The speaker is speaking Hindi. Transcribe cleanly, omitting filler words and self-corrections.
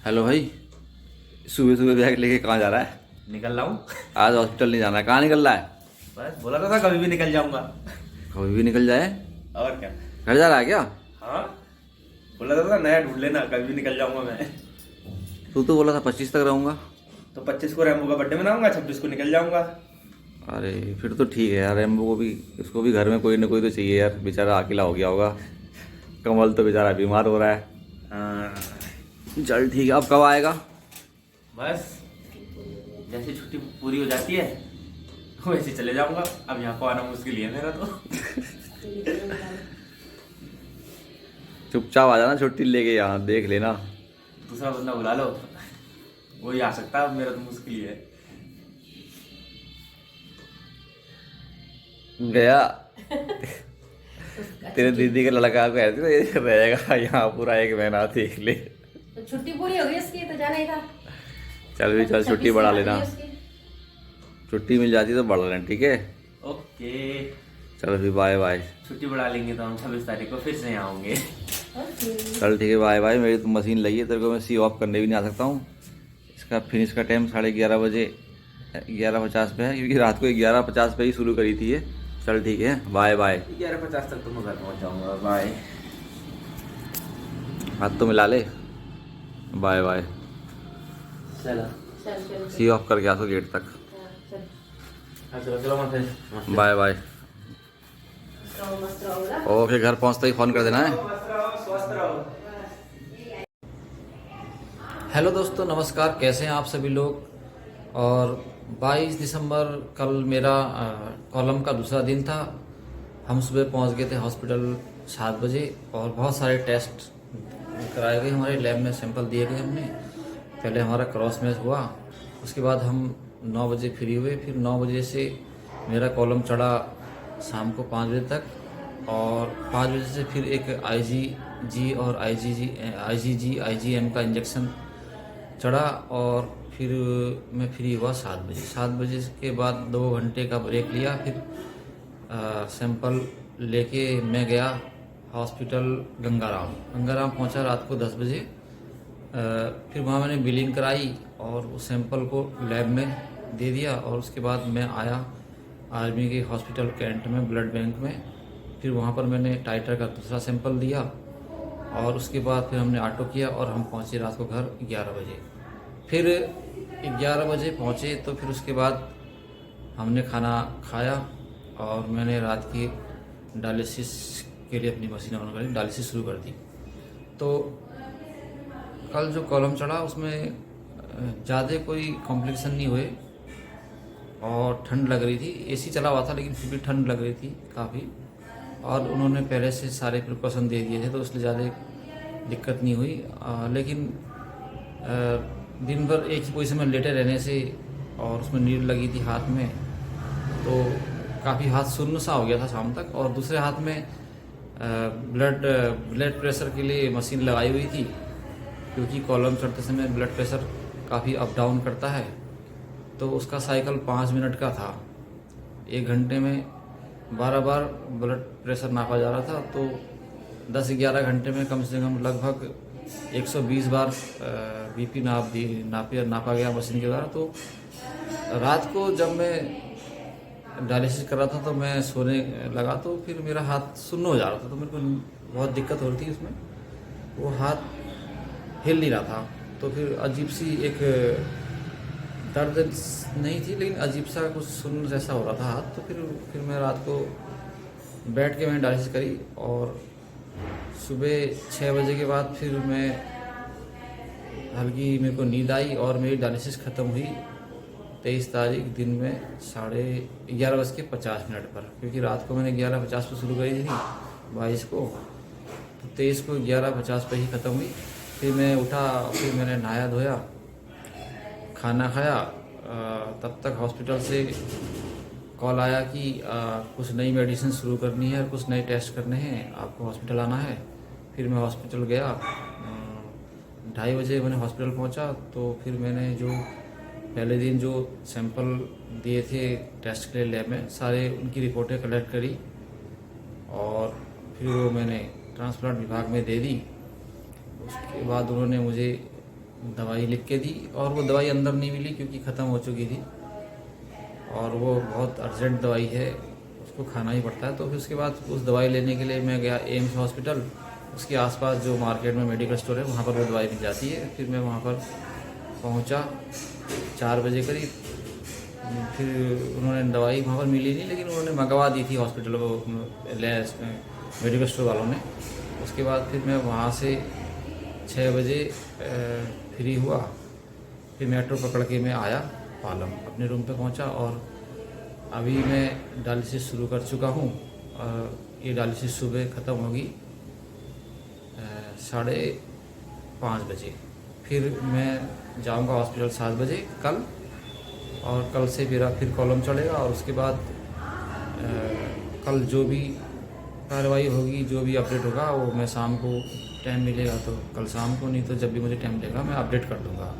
हेलो भाई। सुबह सुबह बैग लेके कहाँ जा रहा है? निकल रहा हूँ। आज हॉस्पिटल नहीं जाना है, कहाँ निकल रहा है? बस बोला तो था कभी भी निकल जाऊंगा। कभी भी निकल जाए। और क्या। घर जा रहा है क्या? हाँ, बोला तो था नया ढूंढ लेना, कभी भी निकल जाऊंगा मैं। तू तो बोला था 25 तक रहूंगा। तो 25 को रैम्बो का बर्थडे मनाऊंगा, 26 को निकल जाऊंगा। अरे फिर तो ठीक है यार, रेम्बो को भी, उसको भी घर में कोई ना कोई तो चाहिए यार, बेचारा अकेला हो गया होगा। कमल तो बेचारा बीमार हो रहा है। हाँ, चल ठीक है, अब कब आएगा? बस जैसे छुट्टी पूरी हो जाती है वैसे चले जाऊंगा। अब यहाँ को आना मुश्किल ही है मेरा तो। चुपचाप आ जाना छुट्टी लेके, यहाँ देख लेना। दूसरा बंदा बुला लो, वही आ सकता है, अब मेरा तो मुश्किल ही है। गया। तेरे दीदी का लड़का को ऐसे रहेगा यहाँ पूरा एक महीना, देख ले। तो छुट्टी पूरी हो गई उसकी, तो जाना ही था। चल भी चल, छुट्टी बढ़ा लेना। छुट्टी मिल जाती तो बढ़ा लेना, ठीक है? ओके, चलो फिर बाय बाय। छुट्टी बढ़ा लेंगे तो हम 26 तारीख को फिर से यहाँ होंगे। चल ठीक है, बाय बाय। मेरी तो मशीन लगी है, तेरे को मैं सी ऑफ करने भी नहीं आ सकता हूँ। इसका फिनिश का टाइम 11:30 बजे 11:50 पे है, क्योंकि रात को 11:50 पे ही शुरू करी थी ये। चल ठीक है, बाय बाय। 11:50 तक तो मैं घर पहुँच जाऊँगा। बाय। हाथ तो मिला ले। Bye bye. चलो चल सी ऑफ करके आ सो गेट तक। चलो चलो मत। Bye bye. मस्त रहो। ओके, घर पहुँचते ही फ़ोन कर देना है। स्वस्थ रहो। हेलो दोस्तों, नमस्कार। कैसे हैं आप सभी लोग? और 22 दिसंबर कल मेरा कॉलम का दूसरा दिन था। हम सुबह पहुंच गए थे हॉस्पिटल 7 बजे और बहुत सारे टेस्ट कराए गए, हमारे लैब में सैंपल दिए गए हमने। पहले हमारा क्रॉस मैच हुआ, उसके बाद हम 9 बजे फ्री हुए। फिर 9 बजे से मेरा कॉलम चढ़ा शाम को 5 बजे तक, और 5 बजे से फिर एक IgG और IgM का इंजेक्शन चढ़ा, और फिर मैं फ्री हुआ 7 बजे। 7 बजे के बाद 2 घंटे का ब्रेक लिया। फिर सैंपल लेके मैं गया हॉस्पिटल गंगाराम पहुंचा रात को 10 बजे। फिर वहाँ मैंने बिलिंग कराई और उस सैंपल को लैब में दे दिया, और उसके बाद मैं आया आर्मी के हॉस्पिटल कैंट में ब्लड बैंक में। फिर वहाँ पर मैंने टाइटर का दूसरा सैंपल दिया, और उसके बाद फिर हमने ऑटो किया और हम पहुँचे रात को घर 11 बजे। फिर 11 बजे पहुँचे तो फिर उसके बाद हमने खाना खाया, और मैंने रात की डायलिसिस के लिए अपनी मशीन ऑन करी, डायलिसिस शुरू कर दी। तो कल जो कॉलम चढ़ा उसमें ज़्यादा कोई कॉम्प्लिकेशन नहीं हुए, और ठंड लग रही थी। एसी चला हुआ था लेकिन फिर भी ठंड लग रही थी काफ़ी, और उन्होंने पहले से सारे प्रिकॉशन दे दिए थे, तो इसलिए ज़्यादा दिक्कत नहीं हुई। लेकिन दिन भर एक ही पोजीशन में लेटे रहने से, और उसमें नीड लगी थी हाथ में, तो काफ़ी हाथ सुन्न सा हो गया था शाम तक। और दूसरे हाथ में ब्लड प्रेशर के लिए मशीन लगाई हुई थी, क्योंकि कॉलम चढ़ते समय ब्लड प्रेशर काफ़ी अप डाउन करता है। तो उसका साइकिल 5 मिनट का था, 1 घंटे में 12 बार ब्लड प्रेशर नापा जा रहा था। तो 10-11 घंटे में कम से कम लगभग 120 बार BP नापा गया मशीन के द्वारा। तो रात को जब मैं डायलिसिस कर रहा था तो मैं सोने लगा, तो फिर मेरा हाथ सुन्न हो जा रहा था, तो मेरे को बहुत दिक्कत हो रही थी उसमें, वो हाथ हिल नहीं रहा था। तो फिर अजीब सी एक दर्द नहीं थी, लेकिन अजीब सा कुछ सुन्न जैसा हो रहा था हाथ। तो फिर मैं रात को बैठ के मैंने डायलिसिस करी, और सुबह 6 बजे के बाद फिर मैं हल्की मेरे को नींद आई, और मेरी डायलिसिस ख़त्म हुई 23 तारीख दिन में 11:50 पर, क्योंकि रात को मैंने 11:50 पर शुरू करी थी 22 को, तो 23 को 11:50 पर ही ख़त्म हुई। फिर मैं उठा, फिर मैंने नहाया धोया, खाना खाया। तब तक हॉस्पिटल से कॉल आया कि कुछ नई मेडिसिन शुरू करनी है और कुछ नए टेस्ट करने हैं, आपको हॉस्पिटल आना है। फिर मैं हॉस्पिटल गया, 2:30 बजे मैंने हॉस्पिटल पहुंचा। तो फिर मैंने जो पहले दिन जो सैंपल दिए थे टेस्ट के लिए लैब में, सारे उनकी रिपोर्टें कलेक्ट करी, और फिर वो मैंने ट्रांसप्लांट विभाग में दे दी। उसके बाद उन्होंने मुझे दवाई लिख के दी और वो दवाई अंदर नहीं मिली क्योंकि ख़त्म हो चुकी थी और वो बहुत अर्जेंट दवाई है, उसको खाना ही पड़ता है। तो फिर उसके बाद उस दवाई लेने के लिए मैं गया एम्स हॉस्पिटल। उसके आसपास जो मार्केट में मेडिकल स्टोर है वहाँ पर वो दवाई मिल जाती है। फिर मैं वहाँ पर पहुँचा 4 बजे करीब। फिर उन्होंने दवाई वहाँ पर मिली नहीं, लेकिन उन्होंने मंगवा दी थी हॉस्पिटल वो मेडिकल स्टोर वालों ने। उसके बाद फिर मैं वहाँ से 6 बजे फ्री हुआ। फिर मेट्रो पकड़ के मैं आया पालम, अपने रूम पे पहुँचा और अभी मैं डायलिसिस शुरू कर चुका हूँ। ये डायलिसिस सुबह ख़त्म होगी 5:30 बजे। फिर मैं जाऊँगा हॉस्पिटल 7 बजे कल, और कल से मेरा फिर कॉलम चढ़ेगा। और उसके बाद कल जो भी कार्रवाई होगी, जो भी अपडेट होगा, वो मैं शाम को टाइम मिलेगा तो कल शाम को, नहीं तो जब भी मुझे टाइम मिलेगा मैं अपडेट कर दूँगा।